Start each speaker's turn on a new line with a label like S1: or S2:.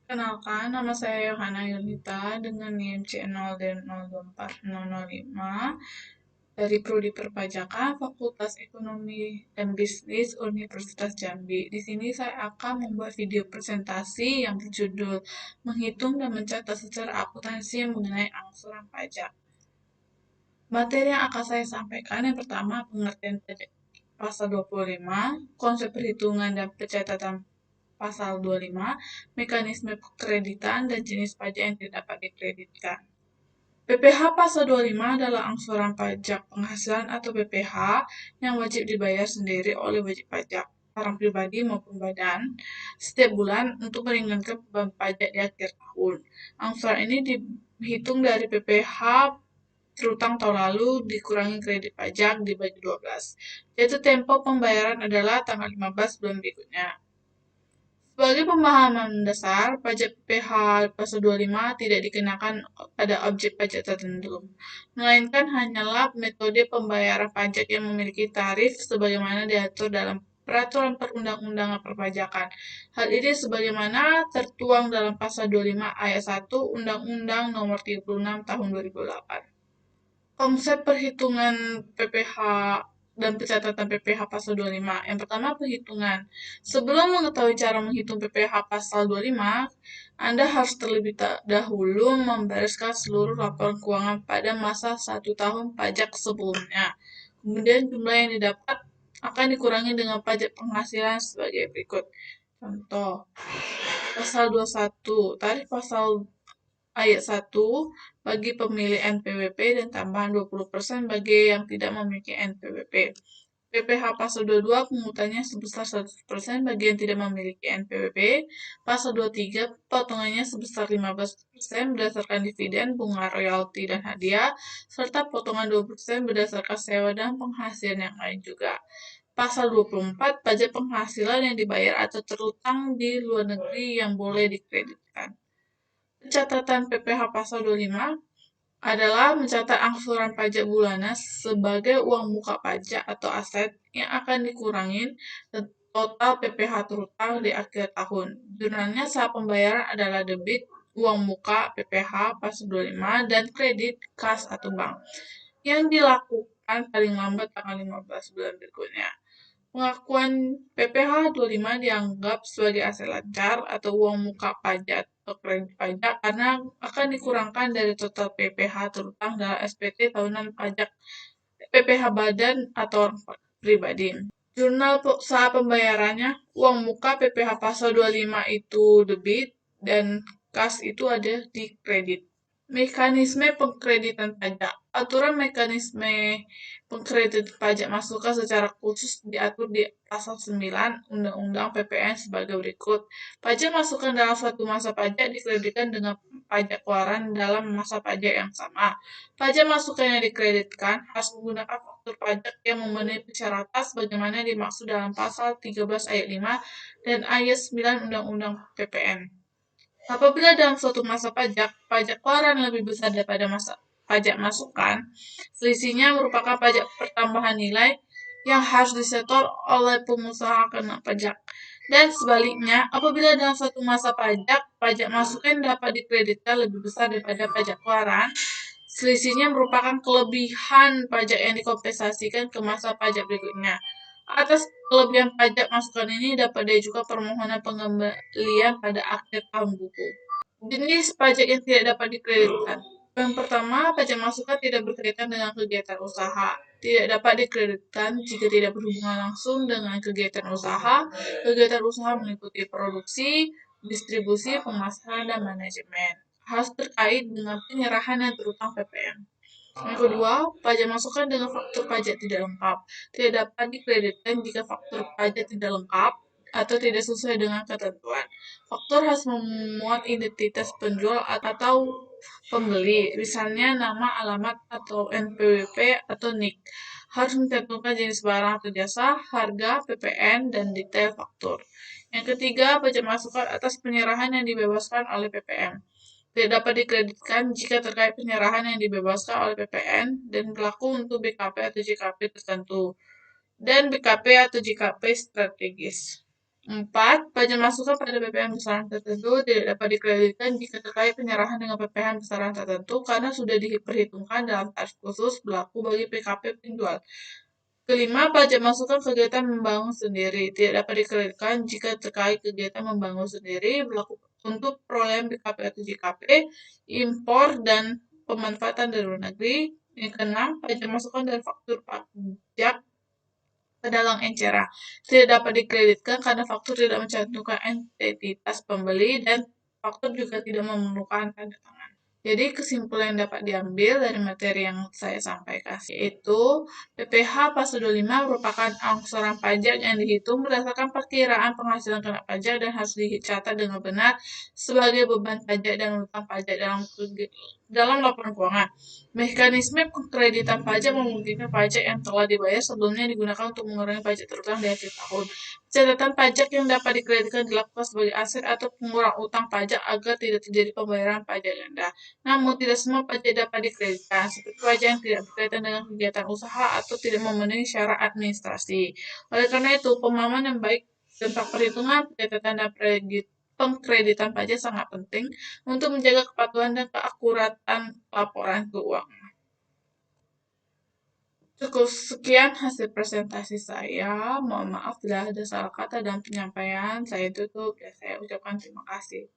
S1: Kenalkan, nama saya Yohana Yunita dengan NIM C0D024005 dari Prodi Perpajakan Fakultas Ekonomi dan Bisnis Universitas Jambi. Di sini saya akan membuat video presentasi yang berjudul Menghitung dan Mencatat secara Akuntansi mengenai Angsuran Pajak. Materi yang akan saya sampaikan yang pertama pengertian pajak pasal 25, konsep perhitungan dan pencatatan pasal 25, mekanisme kreditan dan jenis pajak yang tidak dapat dikreditkan. PPh pasal 25 adalah angsuran pajak penghasilan atau PPh yang wajib dibayar sendiri oleh wajib pajak, orang pribadi maupun badan, setiap bulan untuk meringankan beban pajak di akhir tahun. Angsuran ini dihitung dari PPh terutang tahun lalu dikurangi kredit pajak dibagi 12, yaitu tempo pembayaran adalah tanggal 15 bulan berikutnya. Sebagai pemahaman dasar, pajak PPh pasal 25 tidak dikenakan pada objek pajak tertentu, melainkan hanyalah metode pembayaran pajak yang memiliki tarif sebagaimana diatur dalam Peraturan Perundang-undangan Perpajakan. Hal ini sebagaimana tertuang dalam pasal 25 ayat 1 Undang-Undang Nomor 36 Tahun 2008. Konsep perhitungan PPh dan pencatatan PPh pasal 25. Yang pertama, perhitungan. Sebelum mengetahui cara menghitung PPh pasal 25, Anda harus terlebih dahulu membereskan seluruh laporan keuangan pada masa 1 tahun pajak sebelumnya. Kemudian jumlah yang didapat akan dikurangi dengan pajak penghasilan sebagai berikut. Contoh, pasal 21, tarif pasal ayat 1 bagi pemilik NPWP dan tambahan 20% bagi yang tidak memiliki NPWP. PPh pasal 22 pungutannya sebesar 100% bagi yang tidak memiliki NPWP. Pasal 23 potongannya sebesar 15% berdasarkan dividen, bunga royalti dan hadiah, serta potongan 20% berdasarkan sewa dan penghasilan yang lain juga. Pasal 24 pajak penghasilan yang dibayar atau terutang di luar negeri yang boleh dikreditkan. Catatan PPh pasal 25 adalah mencatat angsuran pajak bulanan sebagai uang muka pajak atau aset yang akan dikurangin total PPh terutang di akhir tahun. Jurnalnya saat pembayaran adalah debit uang muka PPh pasal 25 dan kredit kas atau bank yang dilakukan paling lambat tanggal 15 bulan berikutnya. Pengakuan PPh 25 dianggap sebagai aset lancar atau uang muka pajak atau kredit pajak karena akan dikurangkan dari total PPh terutang dalam SPT tahunan pajak PPh badan atau orang pribadi. Jurnal saat pembayarannya, uang muka PPh pasal 25 itu debit dan kas itu ada di kredit. Mekanisme pengkreditan pajak. Aturan mekanisme pengkreditan pajak masukan secara khusus diatur di pasal 9 Undang-Undang PPN sebagai berikut. Pajak masukan dalam suatu masa pajak dikreditkan dengan pajak keluaran dalam masa pajak yang sama. Pajak masukan yang dikreditkan harus menggunakan faktur pajak yang memenuhi persyaratan sebagaimana dimaksud dalam pasal 13 ayat 5 dan ayat 9 Undang-Undang PPN. Apabila dalam suatu masa pajak, pajak keluaran lebih besar daripada masa pajak masukan, selisihnya merupakan pajak pertambahan nilai yang harus disetor oleh pengusaha kena pajak. Dan sebaliknya, apabila dalam suatu masa pajak, pajak masukan dapat dikreditkan lebih besar daripada pajak keluaran, selisihnya merupakan kelebihan pajak yang dikompensasikan ke masa pajak berikutnya. Atas kelebihan pajak masukan ini dapat diajukan permohonan pengembalian pada akhir tahun buku. Jenis pajak yang tidak dapat dikreditkan. Yang pertama, pajak masukan tidak berkaitan dengan kegiatan usaha. Tidak dapat dikreditkan jika tidak berhubungan langsung dengan kegiatan usaha. Kegiatan usaha meliputi produksi, distribusi, pemasaran, dan manajemen. Harus terkait dengan penyerahan yang terutang PPN. Yang kedua, pajak masukan dengan faktur pajak tidak lengkap. Tidak dapat dikreditkan jika faktur pajak tidak lengkap atau tidak sesuai dengan ketentuan. Faktur harus memuat identitas penjual atau pembeli, misalnya nama, alamat, atau NPWP atau NIK. Harus mencantumkan jenis barang atau jasa, harga, PPN, dan detail faktur. Yang ketiga, pajak masukan atas penyerahan yang dibebaskan oleh PPN. Tidak dapat dikreditkan jika terkait penyerahan yang dibebaskan oleh PPN dan berlaku untuk BKP atau JKP tertentu dan BKP atau JKP strategis. 4. Pajak masukan pada PPN besaran tertentu tidak dapat dikreditkan jika terkait penyerahan dengan PPN besaran tertentu karena sudah diperhitungkan dalam tarif khusus berlaku bagi PKP penjual. Kelima, pajak masukan kegiatan membangun sendiri tidak dapat dikreditkan jika terkait kegiatan membangun sendiri berlaku untuk perolehan BKP atau JKP, impor, dan pemanfaatan dari luar negeri. Yang keenam, pajak masukan dari faktur pajak pedagang encerah tidak dapat dikreditkan karena faktur tidak mencantumkan entitas pembeli dan faktur juga tidak memerlukan tanda tangan. Jadi kesimpulan yang dapat diambil dari materi yang saya sampaikan yaitu PPh pasal 25 merupakan angsuran pajak yang dihitung berdasarkan perkiraan penghasilan kena pajak dan harus dicatat dengan benar sebagai beban pajak dan utang pajak dalam laporan keuangan. Mekanisme pengkreditan pajak memungkinkan pajak yang telah dibayar sebelumnya digunakan untuk mengurangi pajak terutang di akhir tahun. Catatan pajak yang dapat dikreditkan dilakukan sebagai aset atau pengurang utang pajak agar tidak terjadi pembayaran pajak ganda. Namun, tidak semua pajak dapat dikreditkan, seperti pajak yang tidak berkaitan dengan kegiatan usaha atau tidak memenuhi syarat administrasi. Oleh karena itu, pemahaman yang baik tentang perhitungan, pencatatan, dan pengkreditan pajak sangat penting untuk menjaga kepatuhan dan keakuratan laporan keuangan. Cukup sekian hasil presentasi saya. Mohon maaf bila ada salah kata dan penyampaian. Saya tutup dan saya ucapkan terima kasih.